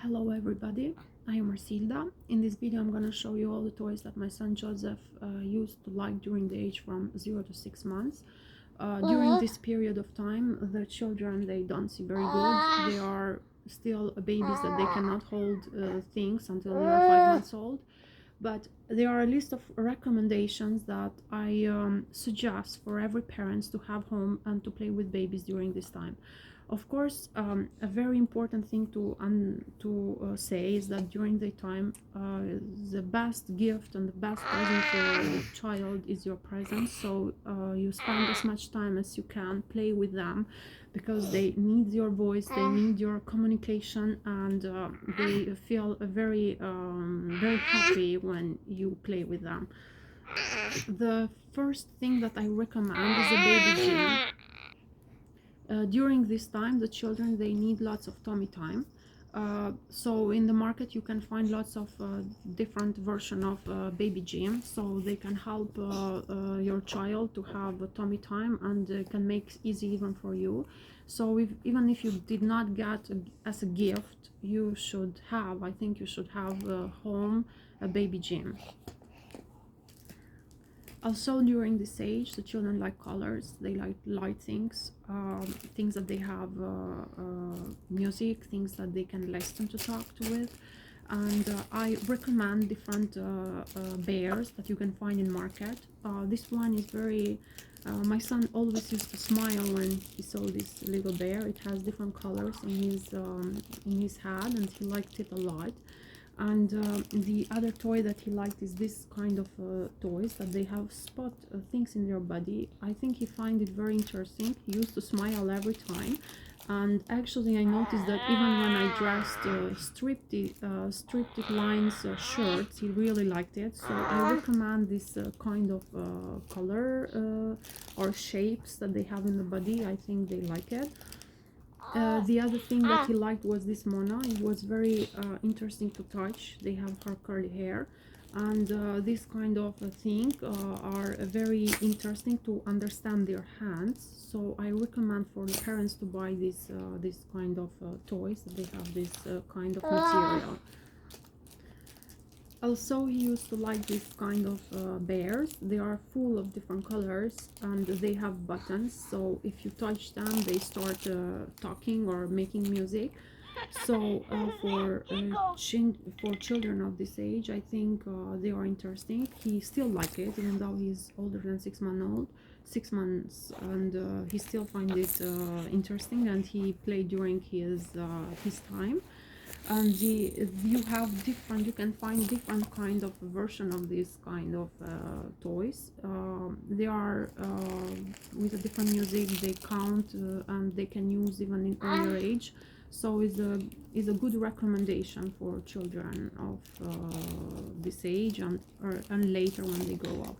Hello everybody, I am Marsilda. In this video I'm gonna show you all the toys that my son Joseph used to like during the age from 0 to 6 months. During this period of time, the children, they don't see very good. They are still babies that they cannot hold things until they are 5 months old. But there are a list of recommendations that I suggest for every parents to have home and to play with babies during this time. Of course, a very important thing to say is that during the time, the best gift and the best present for your child is your presence. So you spend as much time as you can, play with them, because they need your voice, they need your communication, and they feel very happy when you play with them. The first thing that I recommend is a baby gym. During this time, the children, they need lots of tummy time. So in the market you can find lots of different version of baby gym, so they can help your child to have a tummy time, and can make easy even for you. So even if you did not get as a gift, you should have, I think you should have home a baby gym. Also, during this age, the children like colors, they like light things, things that they have music, things that they can listen to talk to with. And I recommend different bears that you can find in market. This one is very, my son always used to smile when he saw this little bear. It has different colors in his head, and he liked it a lot. And the other toy that he liked is this kind of toys that they have spot things in your body. I think he find it very interesting. He used to smile every time, and actually I noticed that even when I dressed striped lines shirts, he really liked it. So I recommend this kind of color or shapes that they have in the body. I think they like it. The other thing that he liked was this Mona. It was very interesting to touch. They have her curly hair, and this kind of thing are very interesting to understand their hands. So I recommend for the parents to buy this kind of toys. They have this kind of material. Also, he used to like this kind of bears. They are full of different colors, and they have buttons, so if you touch them they start talking or making music. So for children of this age, I think they are interesting. He still like it even though he's older than 6 months, and he still find it interesting, and he played during his time. And you can find different kind of version of this kind of toys. They are with a different music, they count, and they can use even in earlier age. So is a good recommendation for children of this age, and later when they grow up.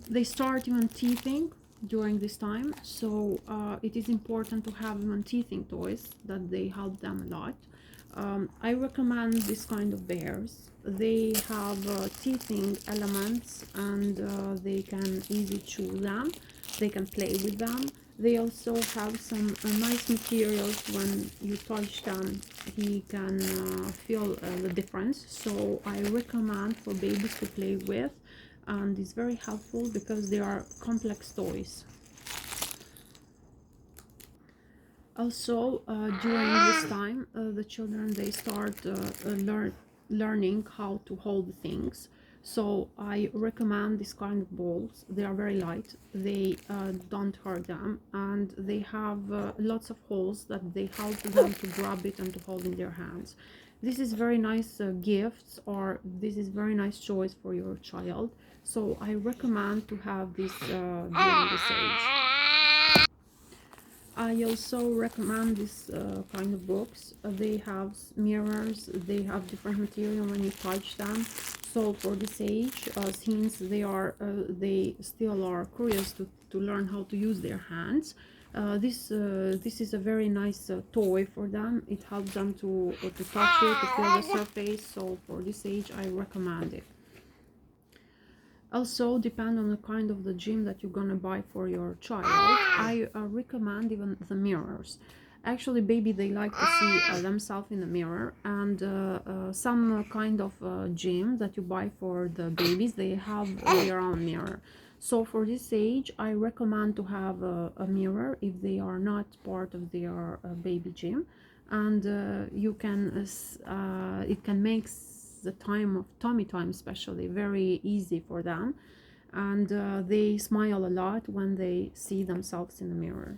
They start even teething during this time, so it is important to have even teething toys that they help them a lot. I recommend this kind of bears. They have teething elements, and they can easily chew them, they can play with them. They also have some nice materials. When you touch them, he can feel the difference. So I recommend for babies to play with, and it's very helpful because they are complex toys. Also, during this time, the children, they start learning how to hold things. So I recommend this kind of balls. They are very light, they don't hurt them, and they have lots of holes that they help them to grab it and to hold in their hands. This is very nice gifts, or this is very nice choice for your child. So I recommend to have this during this age. I also recommend this kind of books. They have mirrors, they have different material when you touch them. So for this age, since they still are curious to learn how to use their hands, this is a very nice toy for them. It helps them to touch it, to feel the surface. So for this age, I recommend it. Also, depend on the kind of the gym that you're gonna buy for your child. I recommend even the mirrors. Actually, baby, they like to see themselves in the mirror, and some kind of gym that you buy for the babies, they have their own mirror. So for this age, I recommend to have a mirror if they are not part of their baby gym, and you can it can make the time of tummy time especially very easy for them, and they smile a lot when they see themselves in the mirror.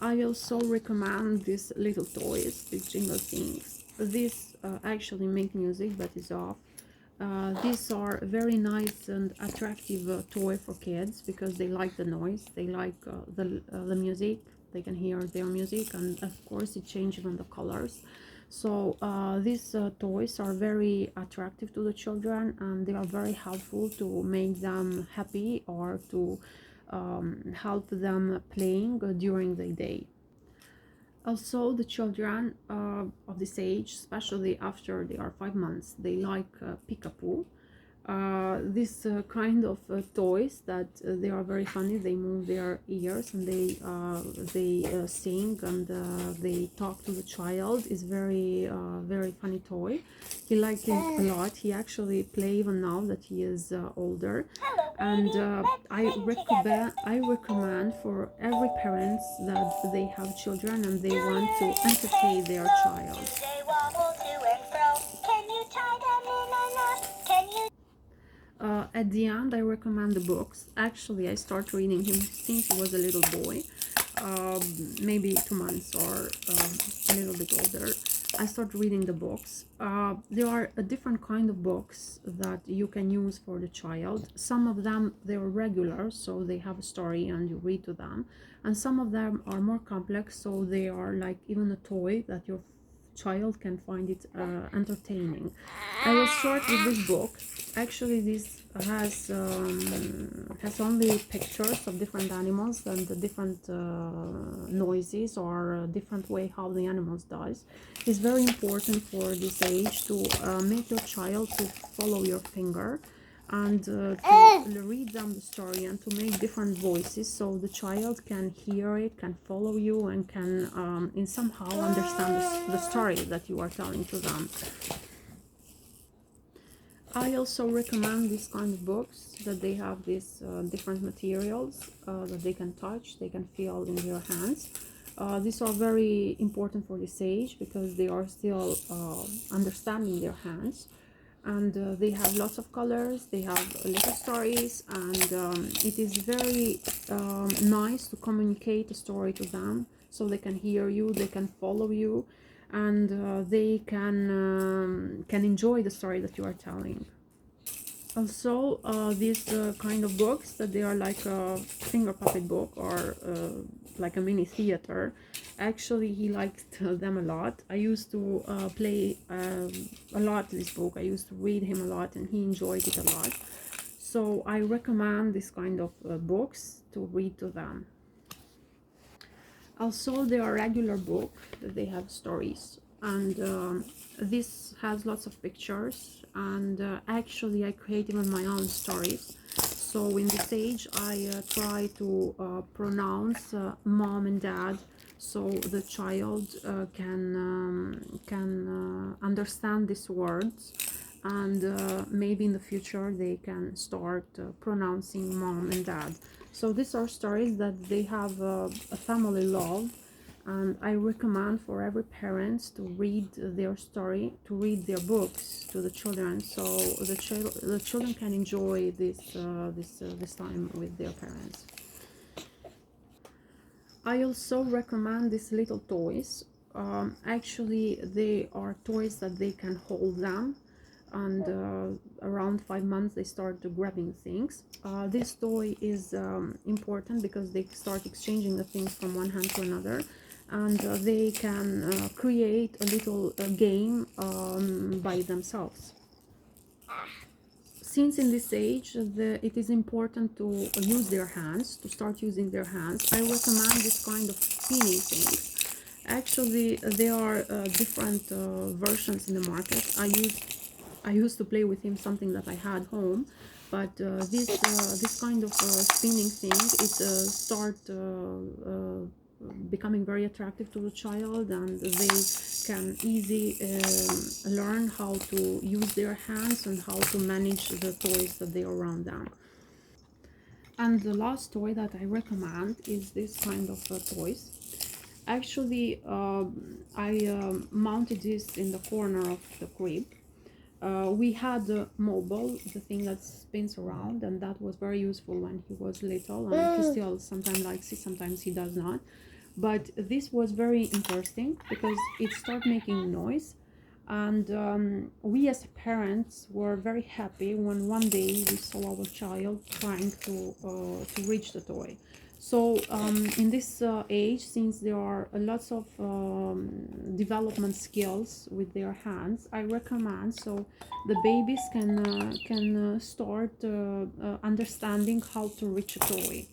I also recommend these little toys, these jingle things. These actually make music but is off. These are very nice and attractive toy for kids because they like the noise, they like the music, they can hear their music, and of course it changes even the colors. So these toys are very attractive to the children, and they are very helpful to make them happy or to help them playing during the day. Also, the children of this age, especially after they are 5 months, they like peekaboo. This kind of toys that they are very funny. They move their ears and they sing, and they talk to the child. Is very funny toy. He likes it a lot. He actually play even now that he is older. And I recommend for every parents that they have children and they want to entertain their child. At the end, I recommend the books. Actually, I start reading him since he was a little boy, maybe 2 months or a little bit older. I start reading the books. There are a different kind of books that you can use for the child. Some of them, they are regular, so they have a story and you read to them. And some of them are more complex, so they are like even a toy that your child can find it entertaining. I will start with this book. Actually, this has only pictures of different animals and the different noises or different way how the animals does. It's very important for this age to make your child to follow your finger and to read them the story and to make different voices so the child can hear it, can follow you, and can in somehow understand the story that you are telling to them. I also recommend this kind of books that they have these different materials that they can touch, they can feel in their hands. These are very important for this age because they are still understanding their hands, and they have lots of colors, they have little stories, and it is very nice to communicate a story to them so they can hear you, they can follow you, and they can enjoy the story that you are telling. Also, these kind of books that they are like a finger puppet book or like a mini theater. Actually, he liked them a lot. I used to play a lot this book. I used to read him a lot, and he enjoyed it a lot. So I recommend this kind of books to read to them. Also, there are regular books that they have stories, and this has lots of pictures, and actually I create even my own stories. So in this age I try to pronounce mom and dad, so the child can understand these words, and maybe in the future they can start pronouncing mom and dad. So these are stories that they have a family love, and I recommend for every parents to read their story, to read their books to the children, so the children can enjoy this time with their parents. I also recommend these little toys. Actually, they are toys that they can hold them, and around 5 months they start grabbing things. This toy is important because they start exchanging the things from one hand to another, and they can create a little game by themselves. Since in this age it is important to use their hands, to start using their hands, I recommend this kind of spinning things. Actually, there are different versions in the market. I used to play with him something that I had home, but this kind of spinning thing, it start becoming very attractive to the child, and they can easily learn how to use their hands and how to manage the toys that they are around them. And the last toy that I recommend is this kind of toys. Actually, I mounted this in the corner of the crib. We had the mobile, the thing that spins around, and that was very useful when he was little, and he still sometimes likes it, sometimes he does not. But this was very interesting because it started making noise, and we as parents were very happy when one day we saw our child trying to reach the toy. So in this age, since there are lots of development skills with their hands, I recommend so the babies can start understanding how to reach a toy.